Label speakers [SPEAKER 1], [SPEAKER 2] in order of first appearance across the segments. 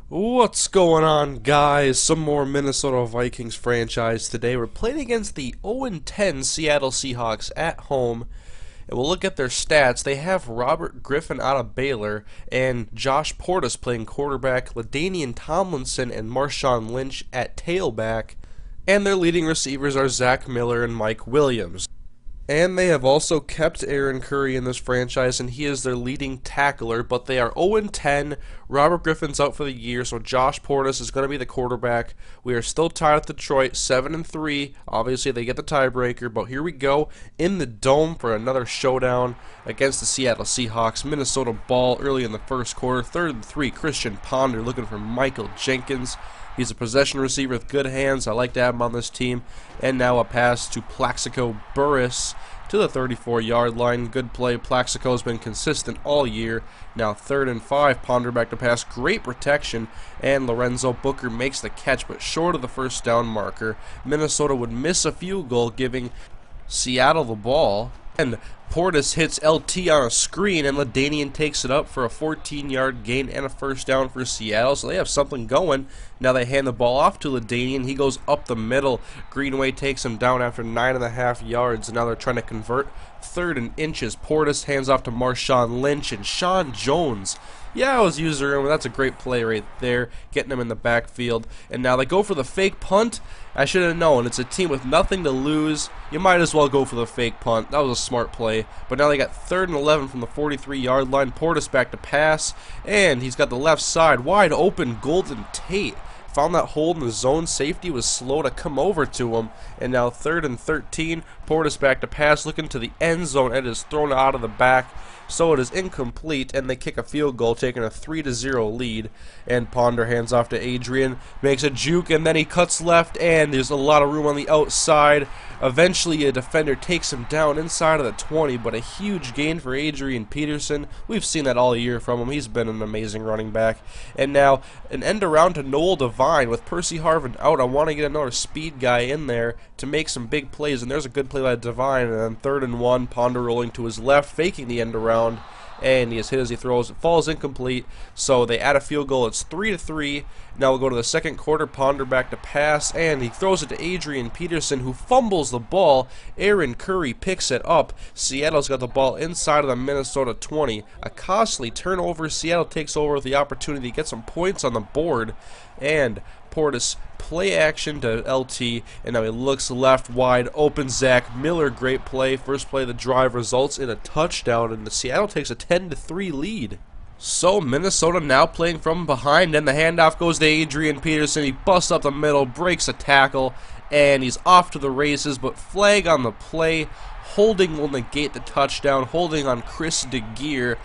[SPEAKER 1] What's going on, guys? Some more Minnesota Vikings franchise today. We're playing against the 0-10 Seattle Seahawks at home, and we'll look at their stats. They have Robert Griffin out of Baylor and Josh Portis playing quarterback, LaDainian Tomlinson and Marshawn Lynch at tailback, and their leading receivers are Zach Miller and Mike Williams. And they have also kept Aaron Curry in this franchise, and he is their leading tackler, but they are 0-10. Robert Griffin's out for the year, so Josh Portis is going to be the quarterback. We are still tied with Detroit, 7-3. Obviously, they get the tiebreaker, but here we go in the Dome for another showdown against the Seattle Seahawks. Minnesota ball early in the first quarter, 3rd and 3. Christian Ponder looking for Michael Jenkins. He's a possession receiver with good hands. I like to have him on this team. And now a pass to Plaxico Burress to the 34-yard line. Good play. Plaxico's been consistent all year. Now 3rd and 5. Ponder back to pass. Great protection. And Lorenzo Booker makes the catch, but short of the first down marker. Minnesota would miss a field goal, giving Seattle the ball. And Portis hits LT on a screen, and LaDainian takes it up for a 14-yard gain and a first down for Seattle, so they have something going. Now they hand the ball off to LaDainian. He goes up the middle. Greenway takes him down after 9.5 yards, and now they're trying to convert 3rd and inches. Portis hands off to Marshawn Lynch, and Sean Jones. Yeah, I was user him. That's a great play right there, getting him in the backfield. And now they go for the fake punt. I should have known. It's a team with nothing to lose. You might as well go for the fake punt. That was a smart play. But now they got 3rd and 11 from the 43-yard line. Portis back to pass, and he's got the left side wide open. Golden Tate found that hole in the zone. Safety was slow to come over to him. And now 3rd and 13. Portis back to pass, looking to the end zone. It is thrown out of the back, so it is incomplete, and they kick a field goal, taking a 3-0 lead. And Ponder hands off to Adrian, makes a juke, and then he cuts left, and there's a lot of room on the outside. Eventually, a defender takes him down inside of the 20, but a huge gain for Adrian Peterson. We've seen that all year from him. He's been an amazing running back. And now, an end around to Noel Devine. With Percy Harvin out, I want to get another speed guy in there to make some big plays, and there's a good play by Devine. And then 3rd and 1, Ponder rolling to his left, faking the end around, and he is hit as he throws. It falls incomplete, so they add a field goal. It's 3-3. Now we'll go to the second quarter. Ponder back to pass, and he throws it to Adrian Peterson, who fumbles the ball. Aaron Curry picks it up. Seattle's got the ball inside of the Minnesota 20. A costly turnover. Seattle takes over with the opportunity to get some points on the board, and Portis play action to LT, and now he looks left wide open. Zach Miller, great play. First play of the drive results in a touchdown, and the Seattle takes a 10-3 lead. So Minnesota now playing from behind, and the handoff goes to Adrian Peterson. He busts up the middle, breaks a tackle, and he's off to the races, but flag on the play. Holding will negate the touchdown. Holding on Chris DeGear.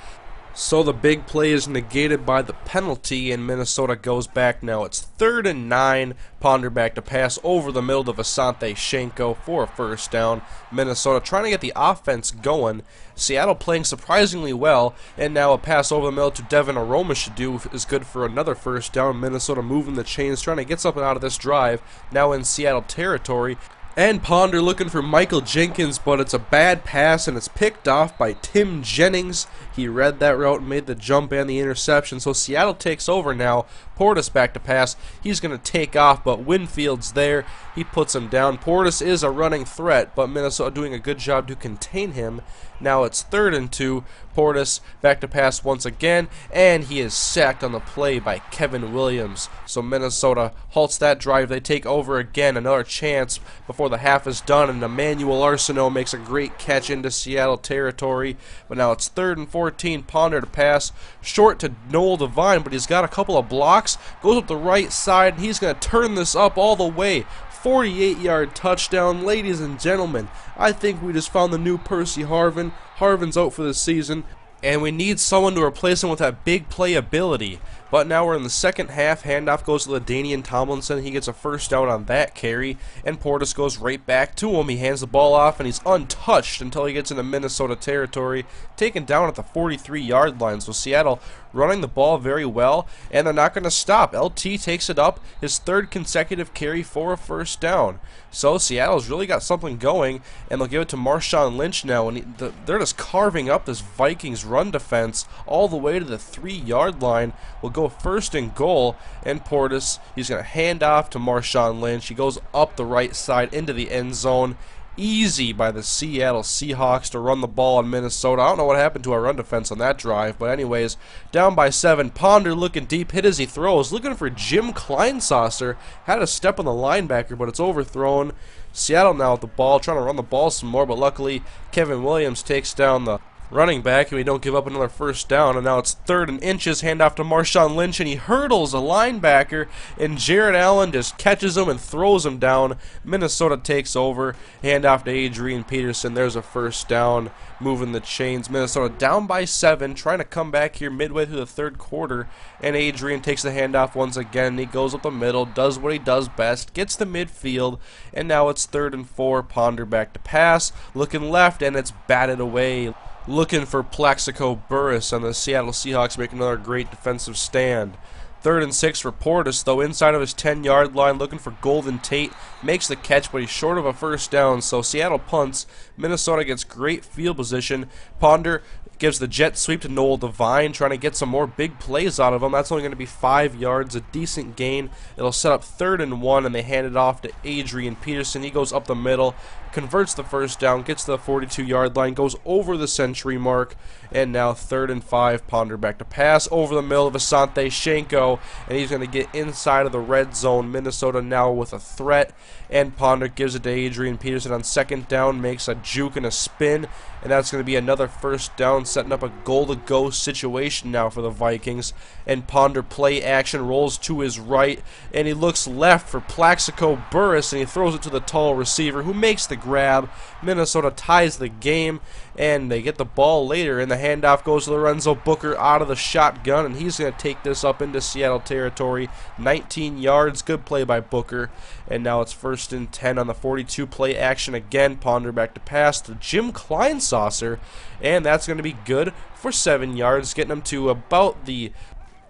[SPEAKER 1] So the big play is negated by the penalty, and Minnesota goes back now. It's 3rd and 9. Ponder back to pass over the middle to Visanthe Shenko for a first down. Minnesota trying to get the offense going. Seattle playing surprisingly well, and now a pass over the middle to Devin Aroma is good for another first down. Minnesota moving the chains, trying to get something out of this drive. Now in Seattle territory. And Ponder looking for Michael Jenkins, but it's a bad pass, and it's picked off by Tim Jennings. He read that route and made the jump and the interception, so Seattle takes over now. Portis back to pass. He's going to take off, but Winfield's there. He puts him down. Portis is a running threat, but Minnesota doing a good job to contain him. Now it's 3rd and 2. Portis back to pass once again, and he is sacked on the play by Kevin Williams. So Minnesota halts that drive. They take over again. Another chance before the half is done, and Emmanuel Arsenault makes a great catch into Seattle territory. But now it's 3rd and 14. Ponder to pass short to Noel Devine, but he's got a couple of blocks. Goes up the right side, and he's going to turn this up all the way. 48-yard touchdown. Ladies and gentlemen, I think we just found the new Percy Harvin. Harvin's out for the season, and we need someone to replace him with that big play ability. But now we're in the second half. Handoff goes to LaDainian Tomlinson. He gets a first down on that carry, and Portis goes right back to him. He hands the ball off, and he's untouched until he gets into Minnesota territory, taken down at the 43-yard line. So Seattle running the ball very well, and they're not going to stop. LT takes it up, his 3rd consecutive carry for a first down. So Seattle's really got something going, and they'll give it to Marshawn Lynch now, and they're just carving up this Vikings run defense all the way to the 3-yard line. We'll go first and goal, and Portis, he's going to hand off to Marshawn Lynch. He goes up the right side into the end zone. Easy by the Seattle Seahawks to run the ball on Minnesota. I don't know what happened to our run defense on that drive, but anyways, down by 7. Ponder looking deep, hit as he throws, looking for Jim Kleinsasser. Had a step on the linebacker, but it's overthrown. Seattle now with the ball, trying to run the ball some more, but luckily Kevin Williams takes down the running back, and we don't give up another first down, and now it's 3rd and inches, handoff to Marshawn Lynch, and he hurdles a linebacker, and Jared Allen just catches him and throws him down. Minnesota takes over, handoff to Adrian Peterson. There's a first down, moving the chains. Minnesota down by 7, trying to come back here midway through the 3rd quarter, and Adrian takes the handoff once again. He goes up the middle, does what he does best, gets to midfield, and now it's 3rd and 4. Ponder back to pass, looking left, and it's batted away. Looking for Plaxico Burress, and the Seattle Seahawks make another great defensive stand. 3rd and 6 for Portis, though, inside of his 10-yard line, looking for Golden Tate. Makes the catch, but he's short of a first down, so Seattle punts. Minnesota gets great field position. Ponder gives the jet sweep to Noel Devine, trying to get some more big plays out of him. That's only going to be 5 yards, a decent gain. It'll set up 3rd and 1, and they hand it off to Adrian Peterson. He goes up the middle, converts the first down, gets to the 42-yard line, goes over the century mark, and now 3rd and 5. Ponder back to pass over the middle of Asante Shenko, and he's going to get inside of the red zone. Minnesota now with a threat, and Ponder gives it to Adrian Peterson on 2nd down, makes a juke and a spin, and that's going to be another first down, setting up a goal-to-go situation now for the Vikings. And Ponder play action, rolls to his right, and he looks left for Plaxico Burress, and he throws it to the tall receiver, who makes the grab. Minnesota ties the game, and they get the ball later, and the handoff goes to Lorenzo Booker out of the shotgun, and he's going to take this up into Seattle territory. 19 yards, good play by Booker, and now it's 1st and 10 on the 42. Play action again. Ponder back to pass to Jim Kleinsasser, and that's going to be good for 7 yards, getting him to about the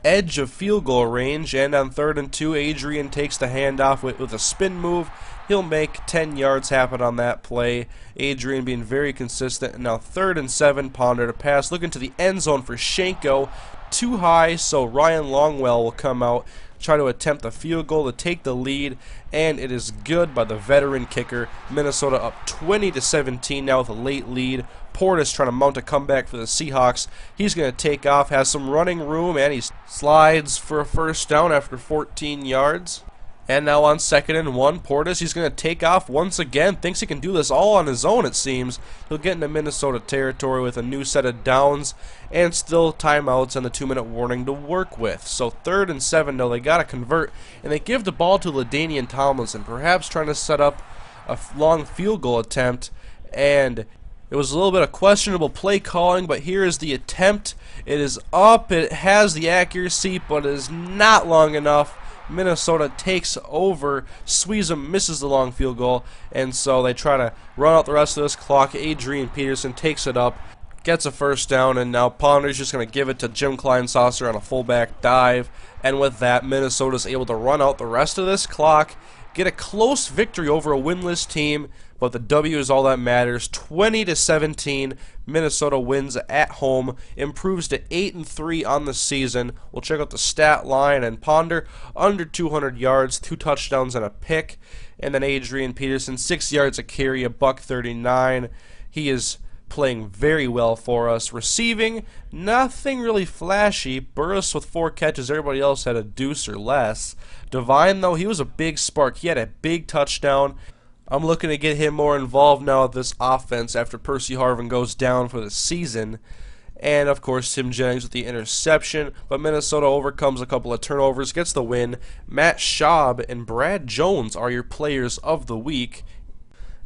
[SPEAKER 1] edge of field goal range. And on 3rd and 2, Adrian takes the handoff with a spin move. He'll make 10 yards happen on that play. Adrian being very consistent. And now 3rd and 7, Ponder to pass, looking to the end zone for Shenko. Too high, so Ryan Longwell will come out, try to attempt the field goal to take the lead, and it is good by the veteran kicker. Minnesota up 20-17 now with a late lead. Portis trying to mount a comeback for the Seahawks. He's going to take off, has some running room, and he slides for a first down after 14 yards. And now on 2nd and 1, Portis, he's going to take off once again. Thinks he can do this all on his own, it seems. He'll get into Minnesota territory with a new set of downs and still timeouts and the 2-minute warning to work with. So 3rd and 7, though, they got to convert, and they give the ball to LaDainian Tomlinson, perhaps trying to set up a long field goal attempt. And it was a little bit of questionable play calling, but here is the attempt. It is up, it has the accuracy, but it is not long enough. Minnesota takes over. Sweezum misses the long field goal, and so they try to run out the rest of this clock. Adrian Peterson takes it up, gets a first down, and now Ponder's just going to give it to Jim Kleinsasser on a fullback dive. And with that, Minnesota's able to run out the rest of this clock, get a close victory over a winless team, but the W is all that matters. 20-17, Minnesota wins at home, improves to 8-3 on the season. We'll check out the stat line, and Ponder under 200 yards, 2 touchdowns and a pick, and then Adrian Peterson 6 yards a carry, a $139. He is playing very well for us. Receiving, nothing really flashy. Burress with 4 catches. Everybody else had a deuce or less. Devine, though, he was a big spark. He had a big touchdown. I'm looking to get him more involved now with this offense after Percy Harvin goes down for the season. And, of course, Tim Jennings with the interception. But Minnesota overcomes a couple of turnovers, gets the win. Matt Schaub and Brad Jones are your players of the week.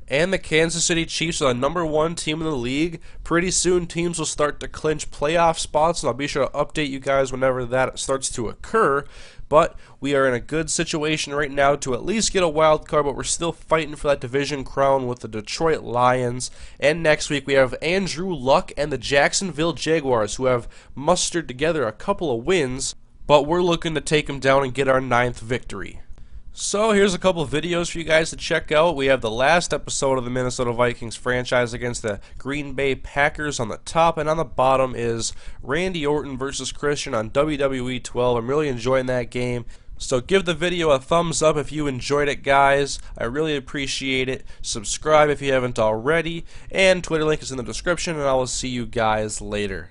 [SPEAKER 1] And the Kansas City Chiefs are the #1 team in the league. Pretty soon, teams will start to clinch playoff spots, and I'll be sure to update you guys whenever that starts to occur. But we are in a good situation right now to at least get a wild card, but we're still fighting for that division crown with the Detroit Lions. And next week, we have Andrew Luck and the Jacksonville Jaguars, who have mustered together a couple of wins, but we're looking to take them down and get our 9th victory. So here's a couple of videos for you guys to check out. We have the last episode of the Minnesota Vikings franchise against the Green Bay Packers on the top, and on the bottom is Randy Orton versus Christian on WWE 12. I'm really enjoying that game. So give the video a thumbs up if you enjoyed it, guys. I really appreciate it. Subscribe if you haven't already, and Twitter link is in the description, and I will see you guys later.